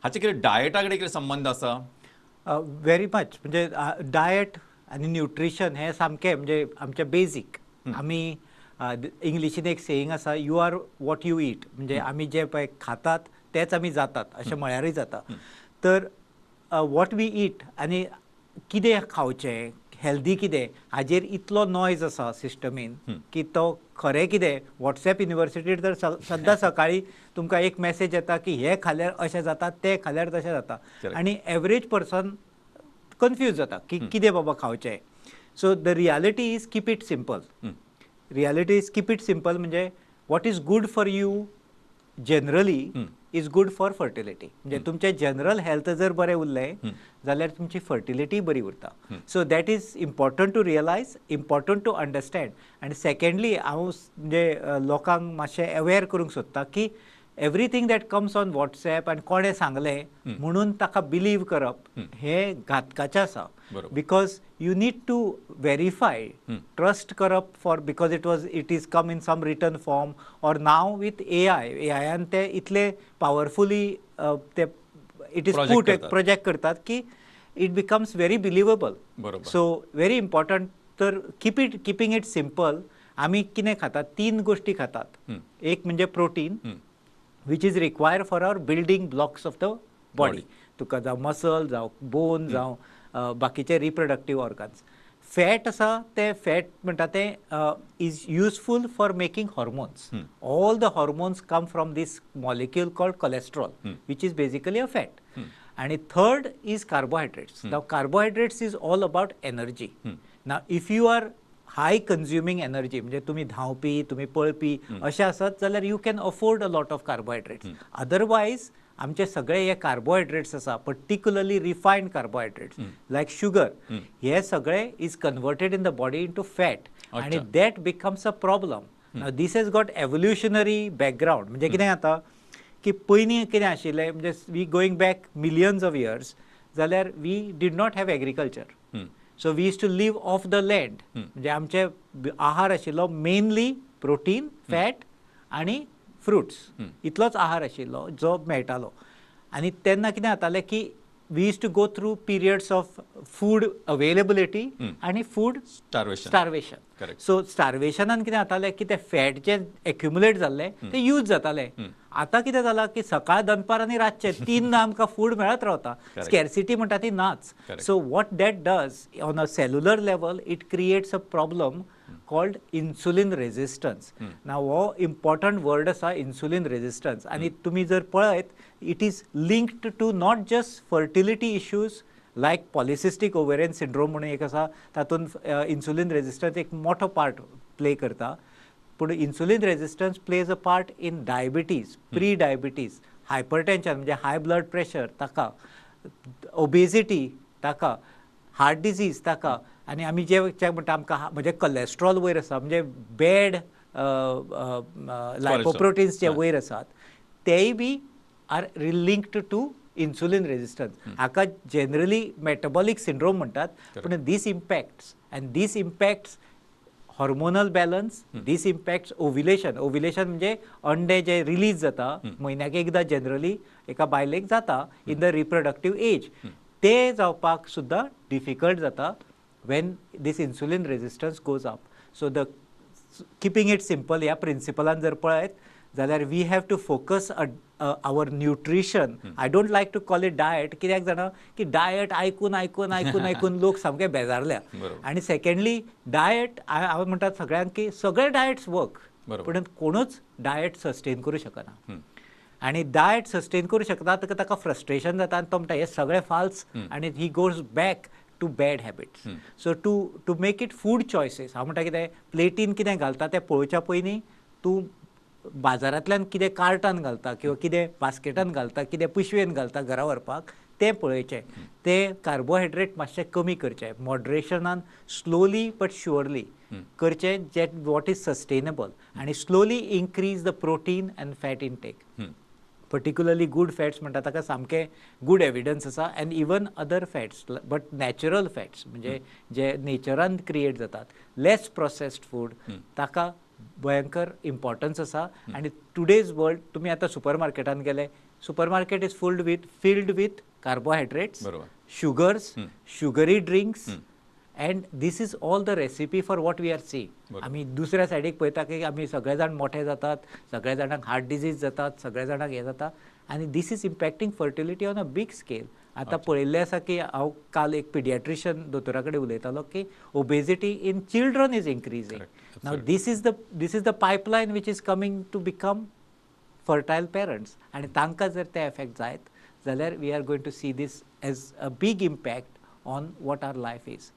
हाचे कितें डायटा कडेन कितें संबंध आसा? Very much. म्हणजे डायट आणि न्यूट्रिशन हे सामकें म्हणजे आमचे बेसिक. आमी इंग्लिशीन एक सेयिंग आसा, you are what you eat. म्हणजे आमी जे पळय खातात तेच आमी जातात अशें म्हळ्यारूय जाता. तर वॉट वी ईट आनी कितें खावचें, हेल्दी कितें, हाजेर इतलो नॉयज आसा सिस्टमीन की तो खरें कितें. वॉट्सॅप युनिवर्सिटीर तर सद्दां सकाळीं तुमकां एक मॅसेज येता की हे खाल्यार अशें जाता, तें खाल्यार तशें जाता. आनी एवरेज पर्सन कन्फ्यूज जाता की कितें बाबा खावचें. So the reality is keep it simple. Reality is keep it simple म्हणजे what is good for you generally is good for fertility. म्हणजे तुमचें जनरल हेल्थ जर बरें उरलें जाल्यार तुमची फर्टिलिटी बरी उरता. So that is important to realise, important to understand. आनी सेकंडली हांव म्हणजे लोकांक मातशें अवेअर करूंक सोदता की everything that comes on WhatsApp आनी कोणें सांगलें म्हणून ताका बिलीव करप हें घातकाचें आसा. Because you need to verify, trust करप for because it is come in some written form or now with एआयन ते इतले पावरफुली ते इट इज पुट प्रोजेक्ट करतात की it becomes very believable. So very important. तर किपींग इट सिंपल. आमी कितें खातात, 3 गोष्टी खातात. एक म्हणजे protein which is required for our building blocks of the body. तुका जावं मसल जावं बोन जावं बाकीचे रिप्रोडक्टीव ऑर्गन्स. फॅट आसा ते फॅट म्हणटा ते is useful for making hormones. All the hormones come from this molecule called cholesterol which is basically a fat. आणि third is carbohydrates. Now carbohydrates is all about energy. Now if you are high consuming energy म्हणजे तुम्ही धांवपी, तुम्ही पळपी अशें आसत जाल्यार you can afford a lot of carbohydrates. Otherwise आमचे सगळे हे कार्बोहायड्रेट्स आसा, particularly refined carbohydrates like sugar, हे सगळे is converted in the body into fat आनी that becomes a problem. Now this has got evolutionary background. म्हणजे कितें जाता की पयलीं कितें आशिल्लें म्हणजे we going back millions of years जाल्यार we did not have agriculture. So we use to live off the land. म्हणजे आमचे आहार आशिल्लो मेनली प्रोटीन, फॅट आनी फ्रुट्स. इतलोच आहार आशिल्लो जो मेळटालो. आनी तेन्ना कितें जातालें की we use to go through periods of food availability आनी फूड स्टार्वेशन. सो स्टार्वेशनान कितें जातालें की ते फॅट जे एक्युमुलेट जाल्ले ते यूज जाताले. आतां कितें जालां की सकाळ दनपार आनी रातचे 3 आमकां फूड मेळत रावता. स्कॅर्सिटी म्हणटा ती नाच. So what that does on a cellular level it creates a problem called insulin resistance. Now हो important word आसा insulin resistance. आणि तुम्ही जर पळयत it is linked to not just fertility issues like polycystic ovarian syndrome म्हणून एक आसा, तातूंत insulin resistance एक मोठो पार्ट प्ले करता. पूण insulin resistance plays a part in diabetes, pre-diabetes, hypertension म्हणजे हाय ब्लड प्रेशर ताका, ओबेसिटी ताका, हार्ट डिजीज ताका. आनी आमी जे म्हणटा आमकां म्हणजे कोलेस्ट्रॉल वयर आसा म्हणजे बॅड लायपोप्रोटीन्स जे वयर आसात तेय be are linked to insulin resistance. हाका जनरली मेटाबॉलीक सिंड्रोम म्हणटात. पूण this impacts hormonal balance, this impacts ovulation. Ovulation म्हणजे अंडे जे रिलीज जाता म्हयन्याक एकदां जनरली एका बायलेक जाता इन द रिप्रोडक्टीव एज, ते जावपाक सुद्दां डिफिकल्ट जाता when this insulin resistance goes up. So the keeping it simple ह्या प्रिन्सिपलान जर पळयत जाल्यार we have to focus our nutrition. I don't like to call it diet. कित्याक जाणा की डायट आयकून आयकून आयकून आयकून लोक सामके बेजारल्या. आनी सेकंडली डायट हांव म्हणटा सगळ्यांक की सगळे डायट्स वर्क, पूण कोणूच डायट सस्टेन करूं शकना. आनी डायट सस्टेन करूं शकता ताका फ्रस्ट्रेशन जाता आनी तो म्हणटा हे सगळे फाल्स आनी he goes back to bad habits. So to make it food choices. हांव म्हणटा कितें प्लेटीन कितें घालता तें पळोवच्या पयलीं तूं बाजारांतल्यान कितें कार्टान घालता किंवा कितें बास्केटान घालता, कितें पिशवेन घालता घरा व्हरपाक तें पळयचें. ते कार्बोहायड्रेट मातशें कमी करचें मॉडरेशनान, स्लोली बट शुअरली करचें जे वॉट इज सस्टेनेबल. आनी slowly increase the protein end fat intake. Particularly good fats म्हणटा ताका सामकें गूड एविडन्स आसा. End even other fats but natural fats म्हणजे जे नेचरान क्रिएट जातात, लेस प्रोसेस्ड फूड, ताका भयंकर इम्पॉर्टन्स आसा. आनी टुडेज वर्ल्ड तुमी आतां सुपर मार्केटान गेले supermarket is filled with carbohydrates, बरोबर. sugars, sugary drinks, Hmm. and this is all the recipe for what we are seeing. बरोबर. आम्ही दुसऱ्या सायडीक पळयता की आमी सगळे जाण मोठे जातात, सगळ्या जाणांक हार्ट डिजीज जातात, सगळ्या जाणांक हे जाता, आनी this is impacting fertility on a big scale. आतां पळयल्लें आसा की हांव काल एक पिडियाट्रिशियन दोतोरा कडेन उलयतालो की obesity in children is increasing. Correct. Now this is the pipeline which is coming to become fertile parents, and तांकां जर ते एफेक्ट जायत जाल्यार we are going to see this as a big impact on what our life is.